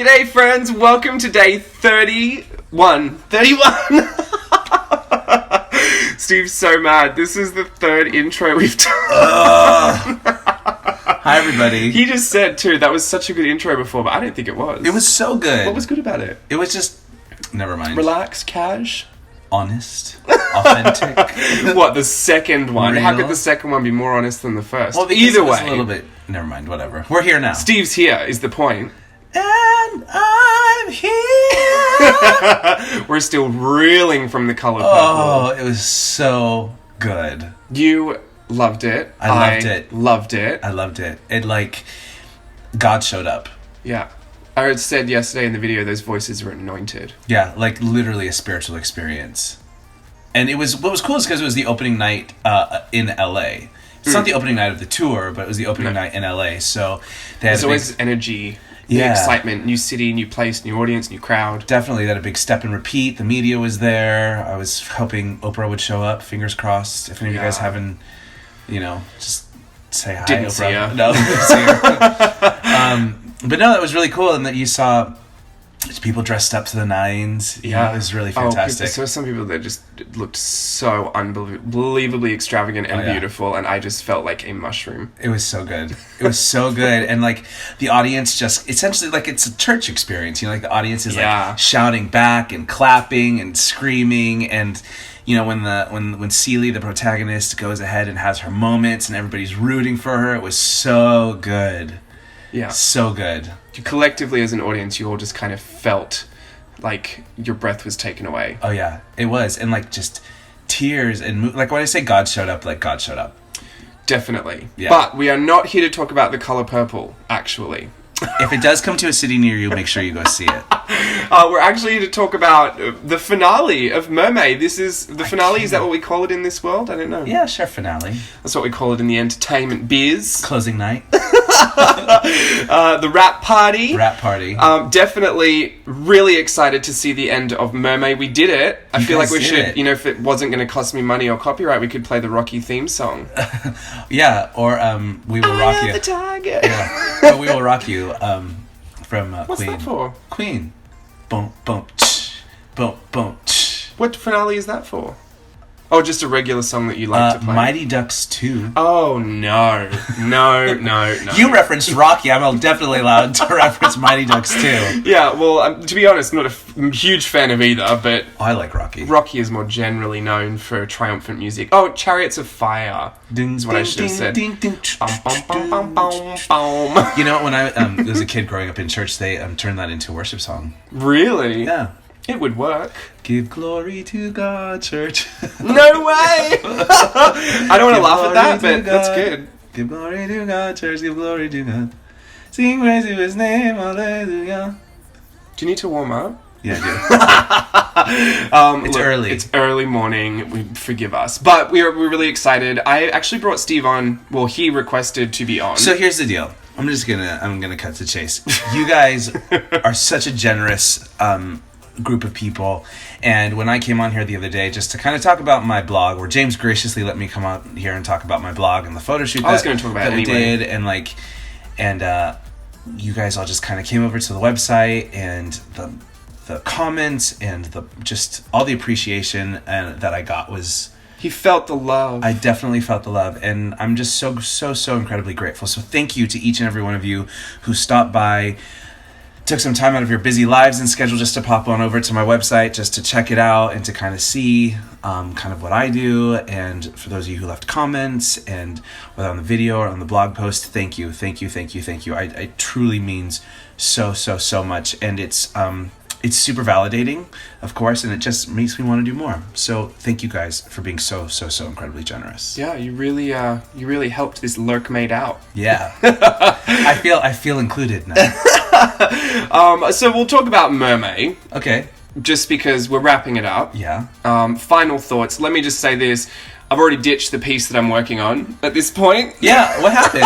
G'day friends, welcome to day 31. Steve's so mad. This is the third intro we've done. Hi everybody. He just said too, that was such a good intro before, but I don't think it was. It was so good. What was good about it? It was just, never mind. Relaxed, cash. Honest. Authentic. What, the second one? Real. How could the second one be more honest than the first? Well, either it was way. a little bit, never mind, whatever. We're here now. Steve's here is the point. And I'm here. We're still reeling from the colour purple. Oh, it was so good. You loved it. I loved it. Loved it. I loved it. It like, God showed up. Yeah. I said yesterday in the video, those voices were anointed. Yeah, like literally a spiritual experience. And it was, what was cool is because it was the opening night in LA. It's not the opening night of the tour, but it was the opening night in LA. So they had There's always energy, excitement, new city, new place, new audience, new crowd. Definitely, they had a big step and repeat. The media was there. I was hoping Oprah would show up. Fingers crossed. If any of you guys haven't, just say hi. Didn't Oprah. see her. No, didn't see her. But no, that was really cool, and that you saw people dressed up to the nines. Yeah, it was really fantastic. So some people that just looked so unbelievably extravagant and beautiful, and I just felt like a mushroom. It was so good. It was so good, and like the audience just essentially like it's a church experience. Like the audience is like shouting back and clapping and screaming, and when Celie, the protagonist, goes ahead and has her moments, and everybody's rooting for her. It was so good. Yeah. So good. Collectively as an audience, you all just kind of felt like your breath was taken away. Oh yeah, it was. And like just tears and like when I say God showed up, like God showed up. Definitely. Yeah. But we are not here to talk about the color purple, actually. If it does come to a city near you, make sure you go see it. We're actually here to talk about the finale of MERMAY. This is the finale. Is that what we call it in this world? I don't know. Yeah, sure, finale. That's what we call it in the entertainment biz. Closing night. The rap party. Rap party. Definitely really excited to see the end of MERMAY. We did it. I feel like we should, if it wasn't going to cost me money or copyright, we could play the Rocky theme song. Yeah, or We Will Rock You. The tiger. Yeah, or We Will Rock You from Queen. What's that for? Queen. Boom, boom, tsh, boom, boom, tsh. What finale is that for? Oh, just a regular song that you like to play. Mighty Ducks 2. Oh, no. No. You referenced Rocky. I'm definitely allowed to reference Mighty Ducks 2. Yeah, well, to be honest, not a huge fan of either, but... I like Rocky. Rocky is more generally known for triumphant music. Oh, Chariots of Fire. Is what I should have said. When I was a kid growing up in church, they turned that into a worship song. Really? Yeah. It would work. Give glory to God, church. No way! I don't want to laugh at that, but that's good. Give glory to God, church. Give glory to God. Sing praise to His name, hallelujah. Do you need to warm up? Yeah, I do. It's early. It's early morning. Forgive us. But we're really excited. I actually brought Steve on. Well, he requested to be on. So here's the deal. I'm gonna cut to the chase. You guys are such a generous group of people, and when I came on here the other day just to kind of talk about my blog, where James graciously let me come out here and talk about my blog and the photo shoot I was going to talk about that it we anyway. did, and you guys all just kind of came over to the website, and the comments and just all the appreciation that I got was... He felt the love. I definitely felt the love, and I'm just so incredibly grateful. So thank you to each and every one of you who stopped by, took some time out of your busy lives and schedule just to pop on over to my website just to check it out and to kind of see kind of what I do. And for those of you who left comments, and whether on the video or on the blog post, thank you. I truly means so much, and it's super validating, of course, and it just makes me want to do more. So thank you guys for being so incredibly generous. Yeah, you really helped this lurk mate out. Yeah. I feel included now. So we'll talk about MERMAY. Okay. Just because we're wrapping it up. Yeah. Final thoughts. Let me just say this. I've already ditched the piece that I'm working on at this point. Yeah, what happened?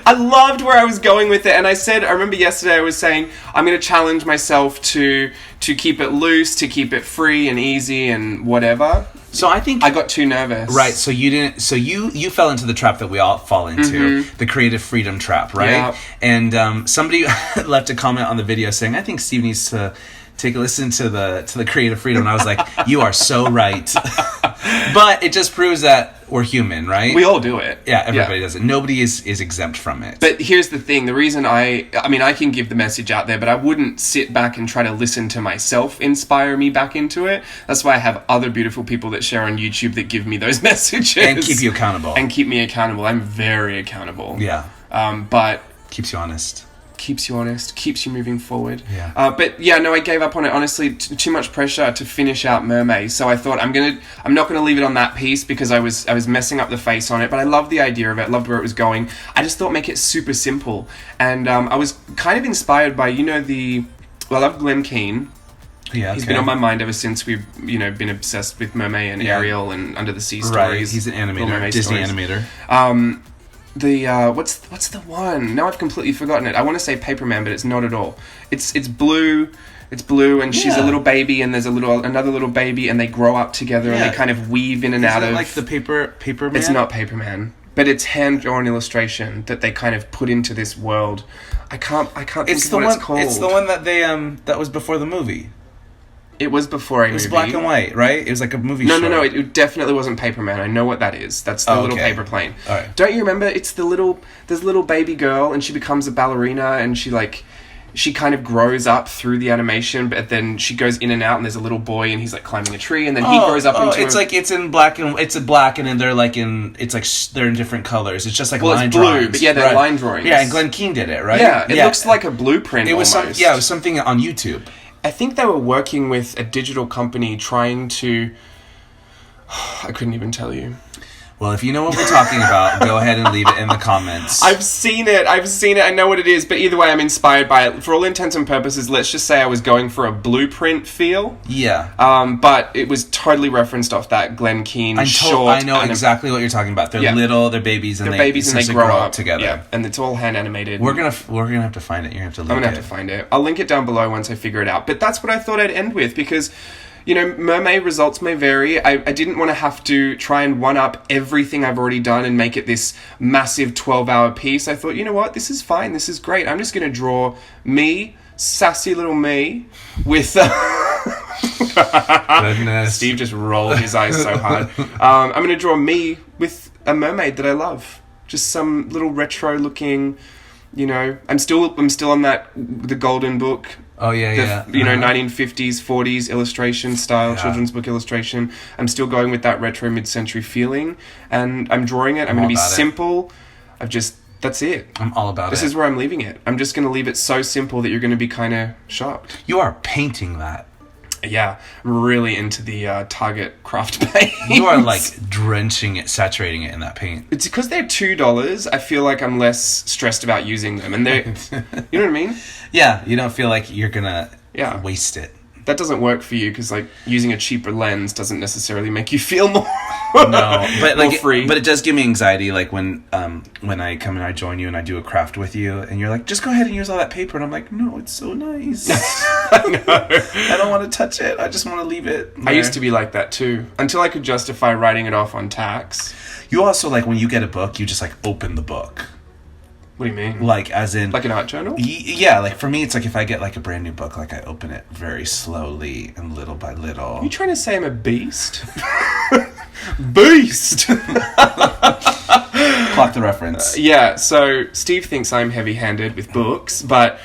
I loved where I was going with it, and I remember yesterday I was saying I'm going to challenge myself to keep it loose, to keep it free and easy and whatever. So I think I got too nervous. Right, so you didn't. So you fell into the trap that we all fall into, the creative freedom trap, right? Yeah. And somebody left a comment on the video saying, "I think Steve needs to take a listen to the creative freedom." And I was like, "You are so right." But it just proves that we're human, right? We all do it. Yeah, everybody does it. Nobody is exempt from it. But here's the thing. The reason I mean, I can give the message out there, but I wouldn't sit back and try to listen to myself inspire me back into it. That's why I have other beautiful people that share on YouTube that give me those messages. And keep you accountable. And keep me accountable. I'm very accountable. Yeah. But... keeps you honest. Keeps you honest, keeps you moving forward. Yeah. But yeah, no, I gave up on it. Honestly, too much pressure to finish out MERMAY. So I thought I'm not gonna leave it on that piece because I was messing up the face on it. But I loved the idea of it. Loved where it was going. I just thought make it super simple. And I was kind of inspired by I love Glenn Keane. Yeah, He's been on my mind ever since we've been obsessed with MERMAY and Ariel and Under the Sea stories. Right. He's an animator, Disney stories. animator. What's the one? Now I've completely forgotten it. I want to say Paperman, but it's not at all. It's blue. It's blue, and she's a little baby, and there's another little baby, and they grow up together, and they kind of weave in and out of. Like the Paperman? It's not Paperman, but it's hand drawn illustration that they kind of put into this world. I can't think of what it's called. It's the one that they that was before the movie. It was before a movie. It was black and white, right? It was like a movie show. No. It definitely wasn't Paperman. I know what that is. That's the little paper plane. All right. Don't you remember? It's there's a little baby girl, and she becomes a ballerina, and she kind of grows up through the animation, but then she goes in and out, and there's a little boy, and he's like climbing a tree, and then he grows up into. It's in black and then they're like they're in different colors. It's just like line it's blue, drawings. but yeah, they're line drawings. Yeah, and Glenn Keane did it, right? Yeah, it looks like a blueprint. It was almost. it was something on YouTube. I think they were working with a digital company trying to... I couldn't even tell you. Well, if you know what we're talking about, go ahead and leave it in the comments. I've seen it. I know what it is. But either way, I'm inspired by it. For all intents and purposes, let's just say I was going for a blueprint feel. Yeah. But it was totally referenced off that Glenn Keane short. I know exactly what you're talking about. They're little, they're babies, and they grow up together. Yeah, and it's all hand animated. We're gonna have to find it. You're gonna have to link it. I'm gonna have to find it. I'll link it down below once I figure it out. But that's what I thought I'd end with because... MERMAY results may vary. I didn't want to have to try and one-up everything I've already done and make it this massive 12-hour piece. I thought, you know what? This is fine. This is great. I'm just going to draw me, sassy little me, with... Goodness. Steve just rolled his eyes so hard. I'm going to draw me with a mermaid that I love. Just some little retro-looking... I'm still on the golden book. Oh, yeah. 1950s, 40s illustration style, children's book illustration. I'm still going with that retro mid-century feeling, and I'm drawing it. I'm going to be simple. That's it. I'm all about This is where I'm leaving it. I'm just going to leave it so simple that you're going to be kind of shocked. You are painting that. Yeah, really into the Target craft paint. You are like drenching it, saturating it in that paint. It's because they're $2. I feel like I'm less stressed about using them, and they, you know what I mean? Yeah, you don't feel like you're gonna waste it. That doesn't work for you because like using a cheaper lens doesn't necessarily make you feel more. No, but like free. But it does give me anxiety. Like when I come and I join you and I do a craft with you, and you're like, just go ahead and use all that paper, and I'm like, no, it's so nice. I know. I don't want to touch it. I just want to leave it there. I used to be like that too until I could justify writing it off on tax. You also like when you get a book, you just like open the book. What do you mean? Like as in like an art journal? Yeah, like for me it's like if I get like a brand new book, like I open it very slowly and little by little. Are you trying to say I'm a beast? Beast! Clock the reference. Yeah, so Steve thinks I'm heavy-handed with books, but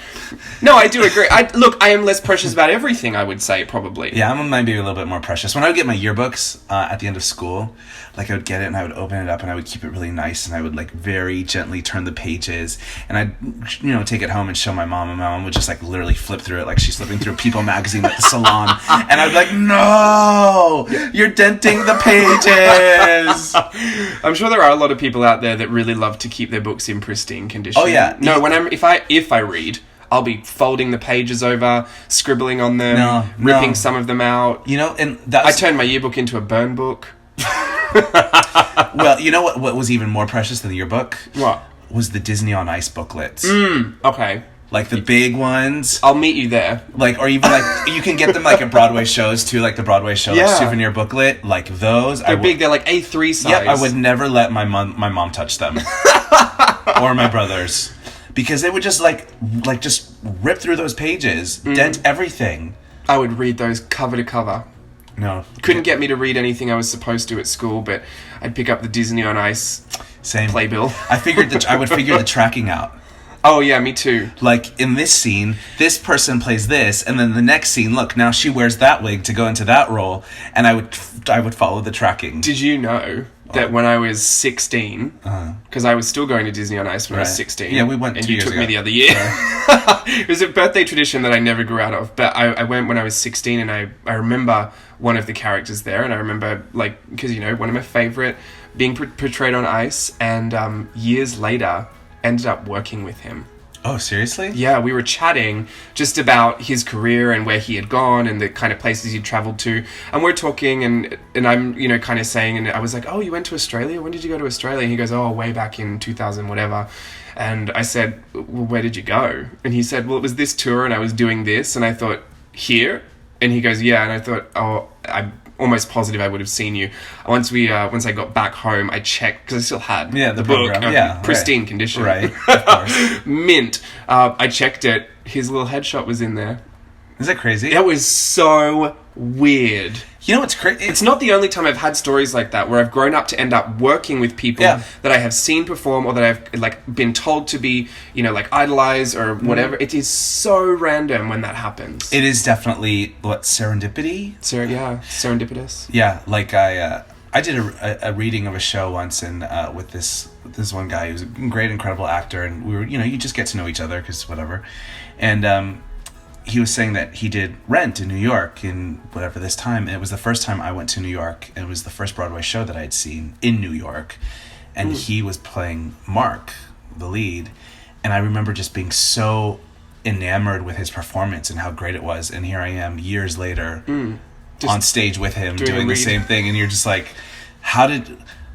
no, I do agree. I am less precious about everything, I would say, probably. Yeah, I'm maybe a little bit more precious. When I would get my yearbooks at the end of school, like I would get it and I would open it up and I would keep it really nice and I would like very gently turn the pages and I'd take it home and show my mom, and my mom would just like literally flip through it like she's flipping through People magazine at the salon, and I'd be like, no, you're denting the pages. I'm sure there are a lot of people out there that really love to keep their books in pristine condition. Oh yeah. No, if I read, I'll be folding the pages over, scribbling on them, ripping some of them out. And I turned my yearbook into a burn book. Well, you know what was even more precious than the yearbook? What? Was the Disney on Ice booklets. Okay. Like the big ones. I'll meet you there. Like, or even like, you can get them like at Broadway shows too, like the Broadway show, like souvenir booklet, like those. They're big, they're like A3 size. Yeah, I would never let my mom touch them. Or my brothers. Because they would just just rip through those pages, dent everything. I would read those cover to cover. No. Couldn't get me to read anything I was supposed to at school, but I'd pick up the Disney on Ice playbill. I would figure the tracking out. Oh, yeah, me too. Like, in this scene, this person plays this, and then the next scene, look, now she wears that wig to go into that role, and I would follow the tracking. Did you know that when I was 16, because I was still going to Disney on Ice when I was 16. Yeah, we went and 2 you years took ago. me the other year. It was a birthday tradition that I never grew out of, but I went when I was 16, and I remember one of the characters there, and I remember, like, because, you know, one of my favorite being portrayed on Ice, and years later ended up working with him. Oh, seriously? Yeah, we were chatting just about his career and where he had gone and the kind of places he'd traveled to. And we're talking and I'm, you know, kind of saying, and I was like, oh, you went to Australia? When did you go to Australia? And he goes, oh, way back in 2000, whatever. And I said, well, where did you go? And he said, well, it was this tour and I was doing this. And I thought, here? And he goes, yeah. And I thought, oh, I'm almost positive I would have seen you. Once I got back home, I checked, because I still had the book, pristine condition. Right, of course. Mint. I checked it. His little headshot was in there. Is that crazy? It was so weird. You know what's crazy? It's not the only time I've had stories like that where I've grown up to end up working with people that I have seen perform or that I've like been told to be, you know, like idolize or whatever. It is so random when that happens. It is definitely serendipity. Serendipitous. Yeah, like I did a reading of a show once and with this one guy who's a great, incredible actor, and we were, you know, you just get to know each other because whatever, and he was saying that he did Rent in New York in whatever this time. And it was the first time I went to New York. And it was the first Broadway show that I had seen in New York. And he was playing Mark, the lead. And I remember just being so enamored with his performance and how great it was. And here I am years later on stage with him doing the same thing. And you're just like,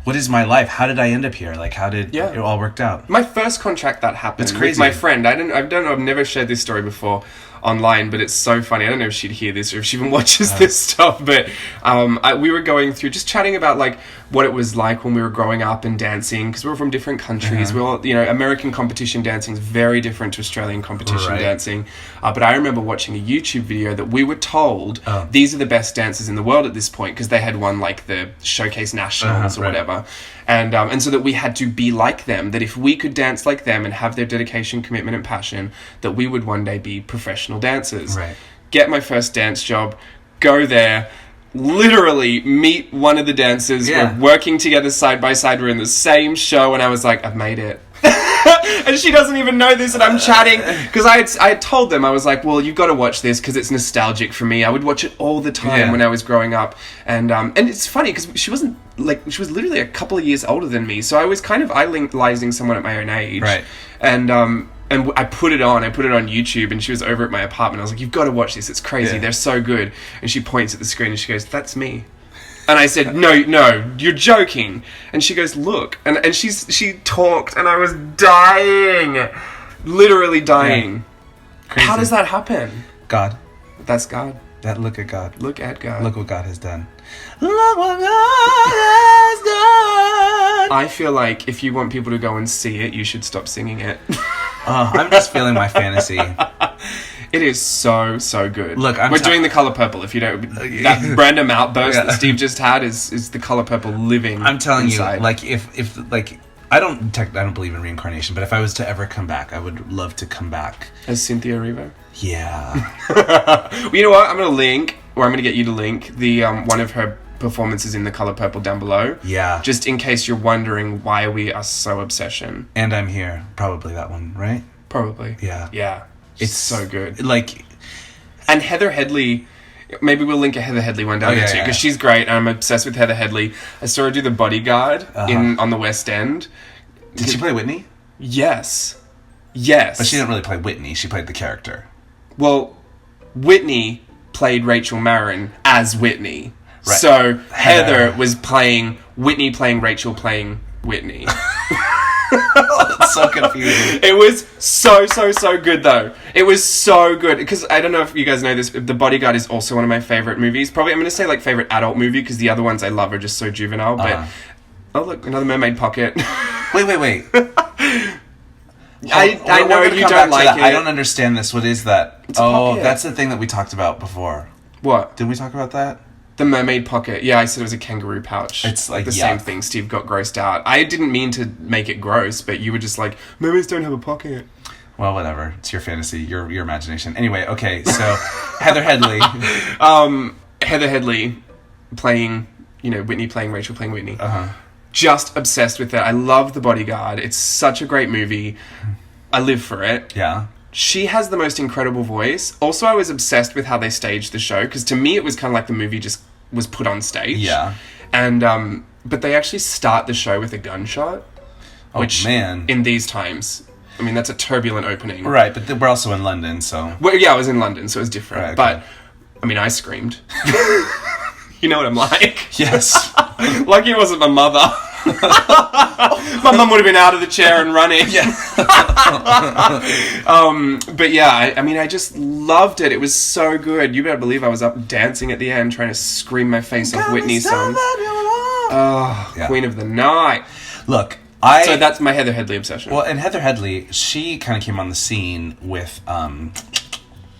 what is my life? How did I end up here? Like, how did it all worked out? My first contract that happened with my friend. I don't know. I've never shared this story before online, but it's so funny. I don't know if she'd hear this or if she even watches this stuff, but we were going through just chatting about like what it was like when we were growing up and dancing, because we were from different countries. We all, you know, American competition dancing is very different to Australian competition dancing. But I remember watching a YouTube video that we were told these are the best dancers in the world at this point, because they had won like the Showcase Nationals or whatever. And so that we had to be like them, that if we could dance like them and have their dedication, commitment and passion, that we would one day be professional dancers. Right. Get my first dance job, go there, literally meet one of the dancers. We're working together side by side. We're in the same show, and I was like, I've made it. And she doesn't even know this, and I'm chatting because I had told them, I was like, well, you've got to watch this because it's nostalgic for me. I would watch it all the time when I was growing up, and it's funny because she was literally a couple of years older than me, so I was kind of idolizing someone at my own age, right? And I put it on YouTube, and she was over at my apartment. I was like, you've got to watch this, it's crazy, they're so good. And she points at the screen and she goes, that's me. And I said, no, you're joking. And she goes, look. And she talked, and I was dying. Literally dying. Crazy. How does that happen? God. That's God. Look at God. Look at God. Look what God has done. Look what God has done. I feel like if you want people to go and see it, you should stop singing it. I'm just feeling my fantasy. It is so good. Look, we're doing the Color Purple. If you don't, that random outburst that Steve just had is the Color Purple living. I'm telling inside. you, like if like I don't believe in reincarnation, but if I was to ever come back, I would love to come back as Cynthia Erivo. Yeah. Well, you know what? I'm going to get you to link the one of her performances in the Color Purple down below. Yeah. Just in case you're wondering why we are so obsession. And I'm here. Probably that one, right? Probably. Yeah. Yeah. It's so good. Like, and Heather Headley, maybe we'll link a Heather Headley one down there too, because she's great. I'm obsessed with Heather Headley. I saw her do The Bodyguard on the West End. Did she play Whitney? Yes. But she didn't really play Whitney. She played the character. Well, Whitney played Rachel Marin as Whitney. Right. So Heather was playing Whitney playing Rachel playing Whitney. That's so confusing. It was so good, though. It was so good. Because I don't know if you guys know this, The Bodyguard is also one of my favorite movies. Probably, I'm going to say, like, favorite adult movie, because the other ones I love are just so juvenile. But, oh, look, another mermaid pocket. Wait. I know you don't like it. I don't understand this. What is that? It's a pocket. That's the thing that we talked about before. What? Did we talk about that? The mermaid pocket. Yeah, I said it was a kangaroo pouch. It's like the same thing. Steve got grossed out. I didn't mean to make it gross, but you were just like, mermaids don't have a pocket. Well, whatever. It's your fantasy, your imagination. Anyway, okay, so Heather Headley. Heather Headley playing, Whitney playing Rachel playing Whitney. Uh-huh. Just obsessed with it. I love The Bodyguard. It's such a great movie. I live for it. Yeah. She has the most incredible voice. Also, I was obsessed with how they staged the show, because to me it was kind of like the movie just was put on stage. Yeah. And, but they actually start the show with a gunshot. Which, man. in these times, I mean, that's a turbulent opening. Right, but we're also in London, so... Well, yeah, I was in London, so it was different. Right, okay. But, I mean, I screamed. You know what I'm like? Yes. Lucky it wasn't my mother. My mum would have been out of the chair and running. Yeah. But yeah, I mean, I just loved it. It was so good. You better believe I was up dancing at the end, trying to scream my face off Whitney songs. Oh, yeah. Queen of the Night. Look, So that's my Heather Headley obsession. Well, and Heather Headley, she kind of came on the scene with...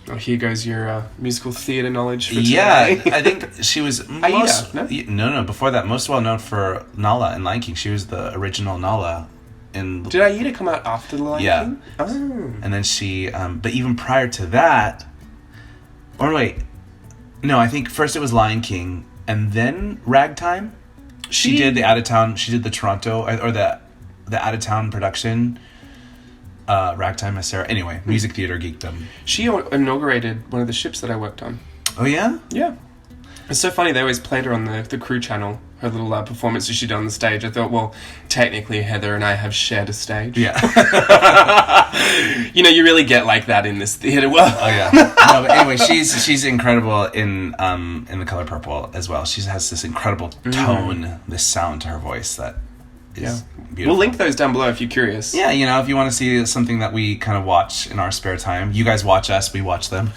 Oh, here goes your musical theatre knowledge for today. Yeah, I think she was most... Aida, no, before that, most well known for Nala in Lion King. She was the original Nala in... Did Aida come out after the Lion King? Yeah. Oh. And then she... but even prior to that... Or wait. No, I think first it was Lion King, and then Ragtime. She did the out-of-town... She did the Toronto... Or the out-of-town production... Ragtime as Sarah. Anyway, music theater geekdom. She inaugurated one of the ships that I worked on. Oh, yeah? Yeah. It's so funny, they always played her on the crew channel, her little performances she did on the stage. I thought, well, technically Heather and I have shared a stage. Yeah. You really get like that in this theater world. Oh, yeah. No, but anyway, she's incredible in The Color Purple as well. She has this incredible tone, this sound to her voice that is beautiful. We'll link those down below if you're curious. Yeah, if you want to see something that we kind of watch in our spare time. You guys watch us, we watch them.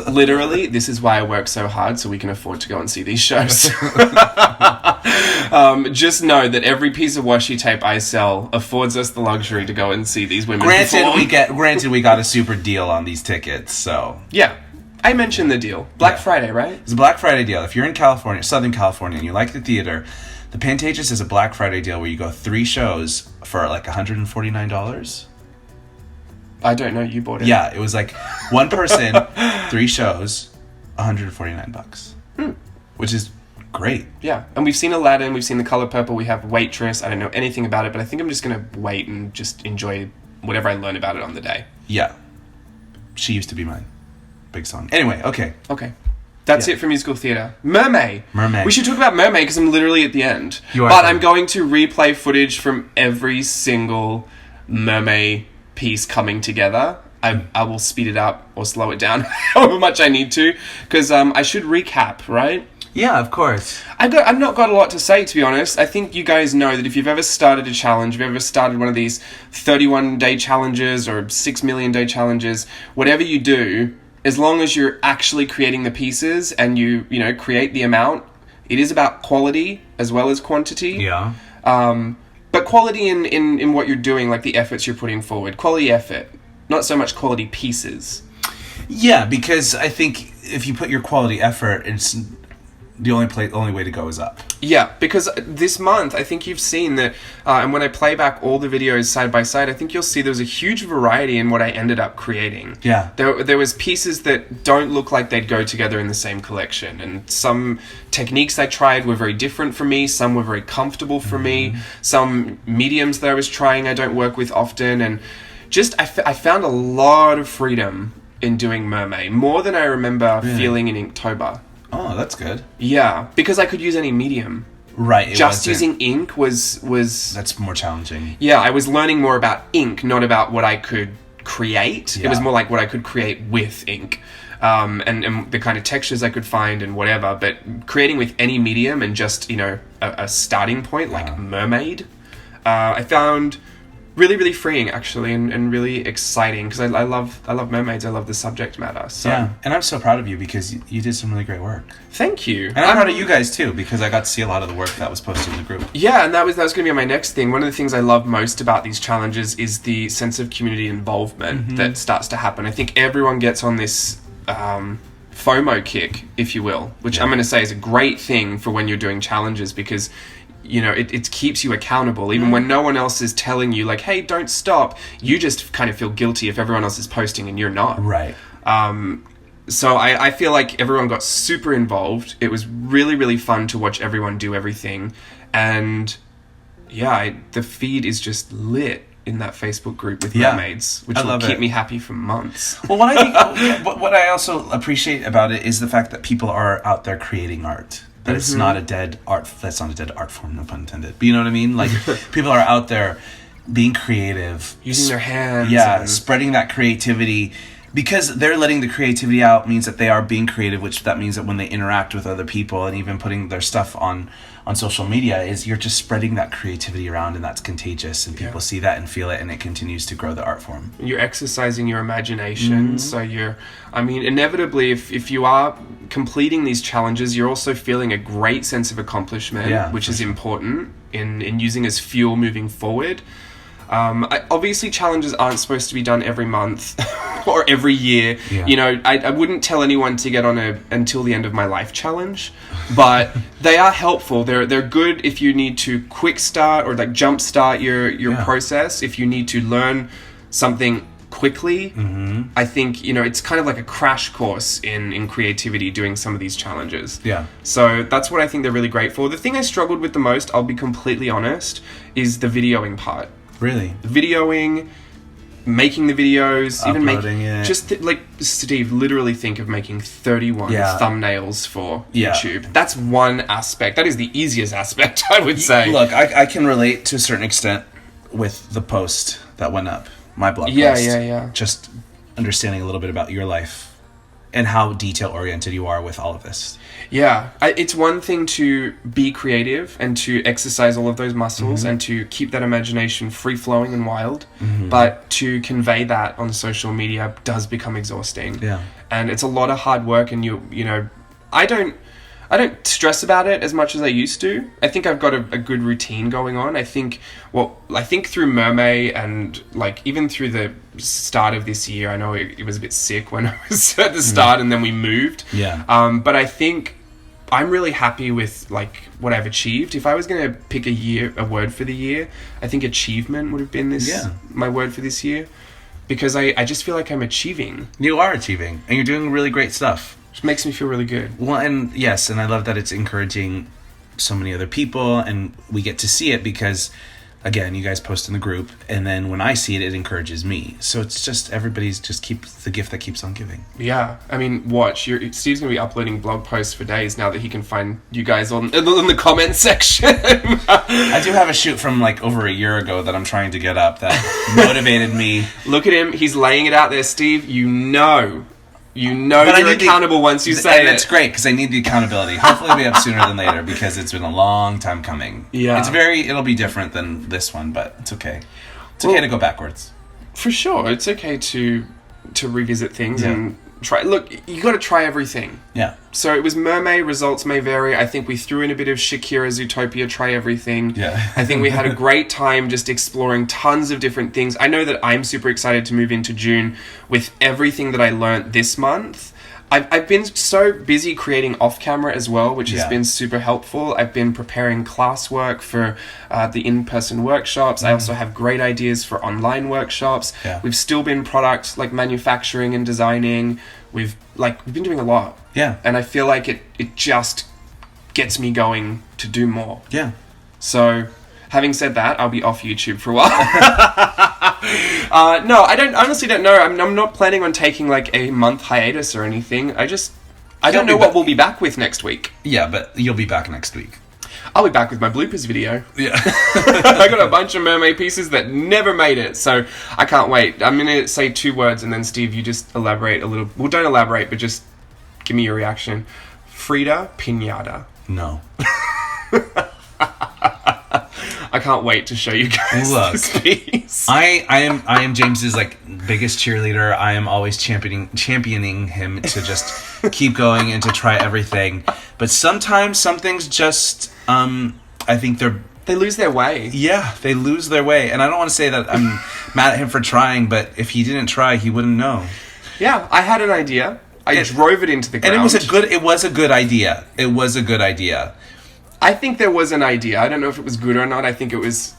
Literally, this is why I work so hard, so we can afford to go and see these shows. Just know that every piece of washi tape I sell affords us the luxury to go and see these women perform. Granted, we got a super deal on these tickets, so... Yeah. I mentioned the deal. Black Friday, right? It's a Black Friday deal. If you're in California, Southern California, and you like the theater... The Pantages is a Black Friday deal where you go 3 shows for like $149. I don't know. You bought it. Yeah, it was like one person, 3 shows, $149. Which is great. Yeah, and we've seen Aladdin, we've seen The Color Purple, we have Waitress. I don't know anything about it, but I think I'm just going to wait and just enjoy whatever I learn about it on the day. Yeah. She Used to Be Mine. Big song. Anyway, okay. That's it for musical theatre. Mermay. We should talk about Mermay because I'm literally at the end. I'm going to replay footage from every single Mermay piece coming together. I will speed it up or slow it down however much I need to, because I should recap, right? Yeah, of course. I've not got a lot to say, to be honest. I think you guys know that if you've ever started a challenge, if you've ever started one of these 31-day challenges or 6 million day challenges, whatever you do, as long as you're actually creating the pieces and you create the amount, it is about quality as well as quantity. Yeah. But quality in what you're doing, like the efforts you're putting forward. Quality effort, not so much quality pieces. Yeah, because I think if you put your quality effort, it's the only way to go is up. Yeah, because this month, I think you've seen that, and when I play back all the videos side by side, I think you'll see there was a huge variety in what I ended up creating. Yeah. There was pieces that don't look like they'd go together in the same collection, and some techniques I tried were very different for me, some were very comfortable for me, some mediums that I was trying I don't work with often, and just I found a lot of freedom in doing Mermay, more than I remember feeling in Inktober. Oh, that's good. Yeah, because I could use any medium. Right. Just using ink was... That's more challenging. Yeah, I was learning more about ink, not about what I could create. Yeah. It was more like what I could create with ink. And the kind of textures I could find and whatever. But creating with any medium and just, a starting point like Mermaid, I found really, really freeing, actually, and really exciting, because I love mermaids. I love the subject matter. So. Yeah, and I'm so proud of you because you did some really great work. Thank you. And I'm proud of you guys too, because I got to see a lot of the work that was posted in the group. Yeah, and that was going to be my next thing. One of the things I love most about these challenges is the sense of community involvement that starts to happen. I think everyone gets on this FOMO kick, if you will, which I'm going to say is a great thing for when you're doing challenges, because you know, it keeps you accountable. Even when no one else is telling you, like, hey, don't stop, you just kind of feel guilty if everyone else is posting and you're not. Right. So I feel like everyone got super involved. It was really, really fun to watch everyone do everything. And yeah, the feed is just lit in that Facebook group with mermaids, which will keep me happy for months. Well, what I think, what I also appreciate about it is the fact that people are out there creating art. That it's not a dead art. That's not a dead art form, no pun intended. But you know what I mean? Like, people are out there being creative, using their hands. Yeah, spreading that creativity. Because they're letting the creativity out means that they are being creative, which that means that when they interact with other people and even putting their stuff on social media, is you're just spreading that creativity around, and that's contagious, and people see that and feel it, and it continues to grow the art form. You're exercising your imagination, so inevitably, if you are completing these challenges, you're also feeling a great sense of accomplishment, which is important in using as fuel moving forward. Obviously, challenges aren't supposed to be done every month or every year. Yeah. You know, I wouldn't tell anyone to get on a until the end of my life challenge, but they are helpful. They're good if you need to quick start or like jump start your process. If you need to learn something quickly, I think, you know, it's kind of like a crash course in creativity doing some of these challenges. Yeah. So that's what I think they're really great for. The thing I struggled with the most, I'll be completely honest, is the videoing part. Really? Videoing, making the videos, uploading it. Just like Steve, literally think of making 31 thumbnails for YouTube. That's one aspect. That is the easiest aspect, I would say. Look, I can relate to a certain extent with the post that went up, my blog post. Yeah. Just understanding a little bit about your life and how detail-oriented you are with all of this. Yeah, it's one thing to be creative and to exercise all of those muscles and to keep that imagination free-flowing and wild, but to convey that on social media does become exhausting. Yeah. And it's a lot of hard work, and you know, I don't stress about it as much as I used to. I think I've got a good routine going on. I think through MERMAY and like even through the start of this year, I know it was a bit sick when I was at the start and then we moved. Yeah. But I think I'm really happy with like what I've achieved. If I was going to pick a word for the year, I think achievement would have been my word for this year, because I just feel like I'm achieving. You are achieving, and you're doing really great stuff. Which makes me feel really good. Well, and yes, and I love that it's encouraging so many other people, and we get to see it because, again, you guys post in the group, and then when I see it, it encourages me. So it's just everybody's just keeps the gift that keeps on giving. Yeah, I mean, watch. Steve's going to be uploading blog posts for days now that he can find you guys in the comment section. I do have a shoot from like over a year ago that I'm trying to get up that motivated me. Look at him. He's laying it out there, Steve. You know you're accountable once you say it. That's great, because I need the accountability. Hopefully it'll be up sooner than later, because it's been a long time coming. Yeah. It'll be different than this one, but it's okay. It's okay to go backwards. For sure. It's okay to revisit things and try. Look, you got to try everything. Yeah. So it was MERMAY, results may vary. I think we threw in a bit of Shakira Zootopia, try everything. Yeah. I think we had a great time just exploring tons of different things. I know that I'm super excited to move into June with everything that I learned this month. I've been so busy creating off-camera as well, which has been super helpful. I've been preparing classwork for the in-person workshops. I also have great ideas for online workshops. Yeah. We've still been product like manufacturing and designing. We've been doing a lot. Yeah. And I feel like it just gets me going to do more. Yeah. So, having said that, I'll be off YouTube for a while. No, I honestly don't know. I'm not planning on taking like a month hiatus or anything. I don't know what we'll be back with next week. Yeah, but you'll be back next week. I'll be back with my bloopers video. Yeah. I got a bunch of MERMAY pieces that never made it, so I can't wait. I'm going to say 2 words, and then Steve, you just elaborate a little. Well, don't elaborate, but just give me your reaction. Frida Pinata. No. I can't wait to show you guys this piece. I am James's like biggest cheerleader. I am always championing him to just keep going and to try everything. But sometimes some things just I think they lose their way. Yeah, they lose their way. And I don't want to say that I'm mad at him for trying, but if he didn't try, he wouldn't know. Yeah, I had an idea. I drove it into the ground. And it was a good idea. It was a good idea. I think there was an idea. I don't know if it was good or not. I think it's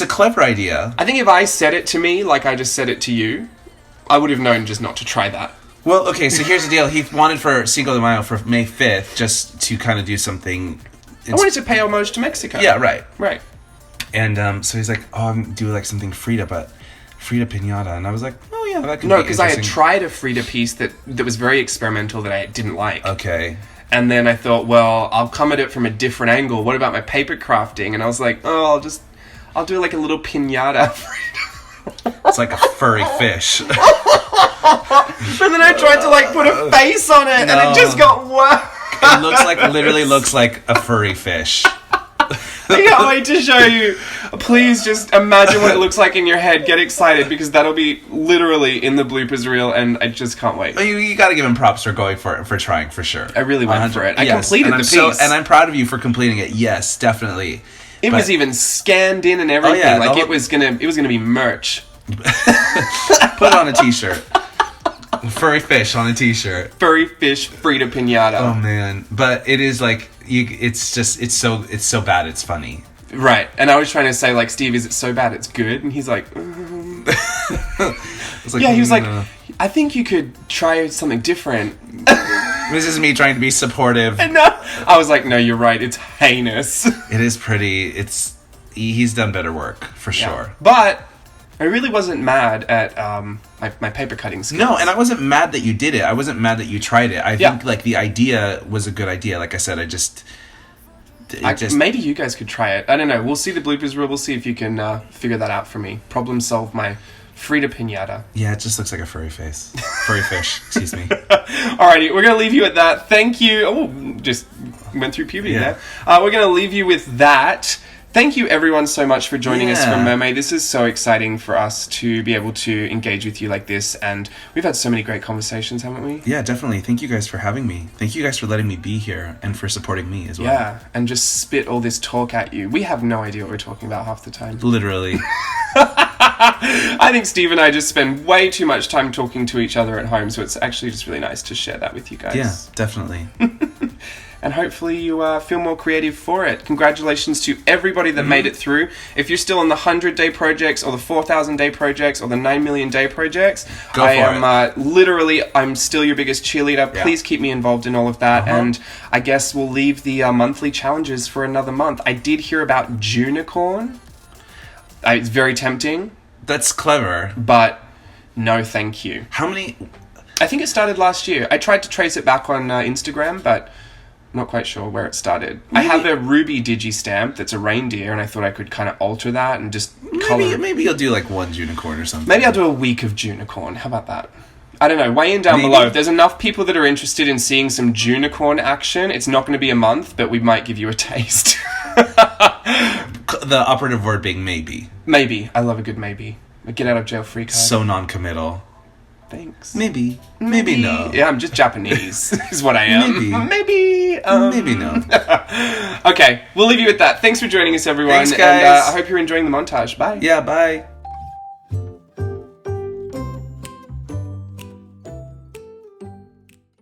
a clever idea. I think if I said it to me like I just said it to you, I would have known just not to try that. Well, okay, so here's the deal. He wanted for Cinco de Mayo for May 5th just to kind of do something. I wanted to pay homage to Mexico. Yeah, right. Right. And so he's like, oh, I'm going to do like something Frida Piñata. And I was like, oh yeah, that could be No, because I had interesting. tried a Frida piece that was very experimental that I didn't like. Okay. And then I thought, well, I'll come at it from a different angle. What about my paper crafting? And I was like, oh, I'll do like a little piñata. It's like a furry fish. But then I tried to like put a face on it, and it just got worse. It literally looks like a furry fish. I can't wait to show you. Please just imagine what it looks like in your head. Get excited, because that'll be literally in the bloopers reel, and I just can't wait. You got to give him props for going for it, for trying, for sure. I really went for it. I completed the piece. And I'm proud of you for completing it. Yes, definitely. It was even scanned in and everything. Oh, yeah, it was gonna be merch. Put it on a t-shirt. Furry fish on a t-shirt. Furry fish Frida Piñata. Oh man, but it is like it's so bad it's funny. Right, and I was trying to say like, Steve, is it so bad it's good? And he's like, yeah, he was like, I think you could try something different. This is me trying to be supportive. No, I was like, no, you're right. It's heinous. It is pretty. He's done better work for sure. But I really wasn't mad at my paper cutting skills. No, and I wasn't mad that you did it. I wasn't mad that you tried it. I think like the idea was a good idea. Like I said, maybe you guys could try it. I don't know. We'll see the bloopers reel. We'll see if you can figure that out for me. Problem solve my Frida Piñata. Yeah, it just looks like a furry face. Furry fish. Excuse me. Alrighty, we're going to leave you at that. Thank you. Oh, just went through puberty there. We're going to leave you with that. Thank you everyone so much for joining us for MERMAY. This is so exciting for us to be able to engage with you like this, and we've had so many great conversations, haven't we? Yeah, definitely. Thank you guys for having me. Thank you guys for letting me be here and for supporting me as well. Yeah, and just spit all this talk at you. We have no idea what we're talking about half the time. Literally. I think Steve and I just spend way too much time talking to each other at home, so it's actually just really nice to share that with you guys. Yeah, definitely. And hopefully you feel more creative for it. Congratulations to everybody that made it through. If you're still on the 100-day projects or the 4,000-day projects or the 9 million day projects, I'm still your biggest cheerleader. Yeah. Please keep me involved in all of that. And I guess we'll leave the monthly challenges for another month. I did hear about Junicorn. It's very tempting. That's clever. But no thank you. How many? I think it started last year. I tried to trace it back on Instagram, but not quite sure where it started. Maybe. I have a ruby digi-stamp that's a reindeer, and I thought I could kind of alter that and just color. Maybe you'll do like one Junicorn or something. Maybe I'll do a week of Junicorn. How about that? I don't know. Weigh in down below. If there's enough people that are interested in seeing some Junicorn action, it's not going to be a month, but we might give you a taste. The operative word being maybe. Maybe. I love a good maybe. A get out of jail free card. So non-committal. Thanks. Maybe no. Yeah, I'm just Japanese, is what I am. Maybe no. Okay, we'll leave you with that. Thanks for joining us, everyone. Thanks, guys. And I hope you're enjoying the montage. Bye. Yeah, bye.